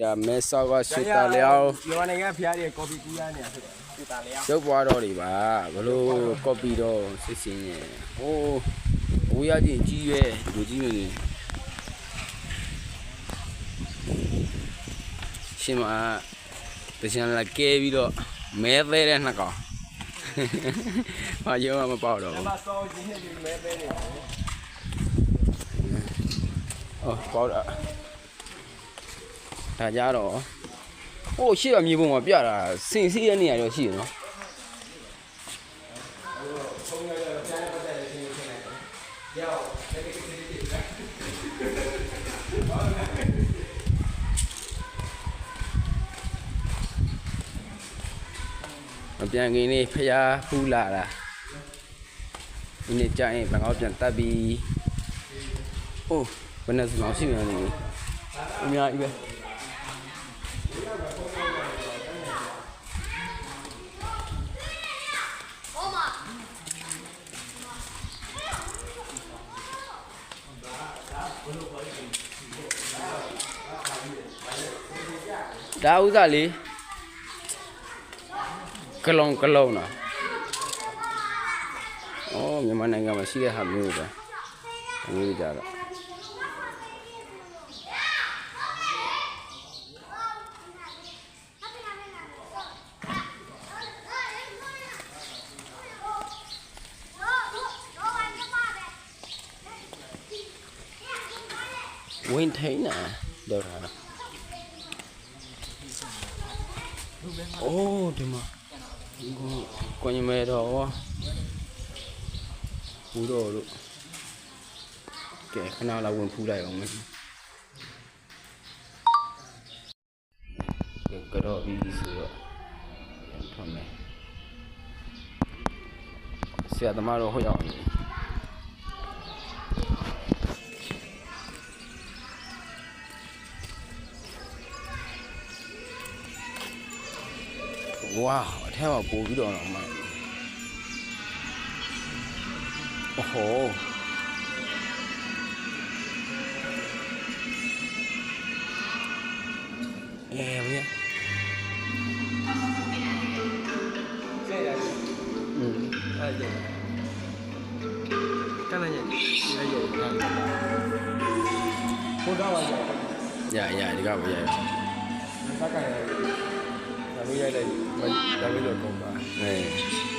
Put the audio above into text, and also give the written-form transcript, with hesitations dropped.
ဒါမဲဆောက်ကရွှေတာလျောက် မြန်မာနိုင်ငံဖျားတဲ့ကော်ပီကူရနေတာဖြစ်တယ်ရွှေတာလျောက် ရုပ်ပွားတော့တွေပါဘလို့ကော်ပီတော့စစ်စင်းရဲ့ဟိုးဝေးရကြီးကြီးရွယ်လူကြီးမျိုးကြီးရှင်မတချင်လာကဲပြီးတော့မဲသေးတဲ့နှစ်ကောင်ဘာရောမပေါ့တော့ အမစောကြီးနဲ့ဒီမဲပဲနေတယ် အော်ပေါ့တာဒါကြတော့ဟိုရှေ့အမြေပုံမှာပြတာစင်စီးတဲ့နေရာတော့ရှိရနော်မပြန်ခင်လေးဖျားဖူးလာတာဒီနေ့ကြာရင်ဘန်ကောက်ပြန်တက်ပြီးအိုးဘယ်နဲ့ဆိုတော့ရှိနေတယ်အများကြီးပဲဒါဥစားလေးကလုံးနော်အော်မြန်မာနိုင်ငံမှာရှိတဲ့ဟာမျိုးပဲအမျိုးကြတော့ဝင်ထိုင်နာတော့အိုးဒီမှာကိုညမဲတော့ဘူးတော့လို့ကဲခဏလောက်ဝင်ဖူးလိုက်အောင်မယ်ကတော့ပြီးဆိုတော့ထွန်မယ်ဆရာသမားတော့ဟိုရောက်နေဝါအထက်မှာပို့ပြီးတော့မှโอ้โหเนี่ย ဆက်ရတယ်အဲ့ဒါကမ်းနေအဲ့ဒါဘုရားပါရဒီကပဲရစက်ကရတယ်ဒါမျိုးရိုက်လိုက်ဒါမျိုးတော့ကုန်ပါ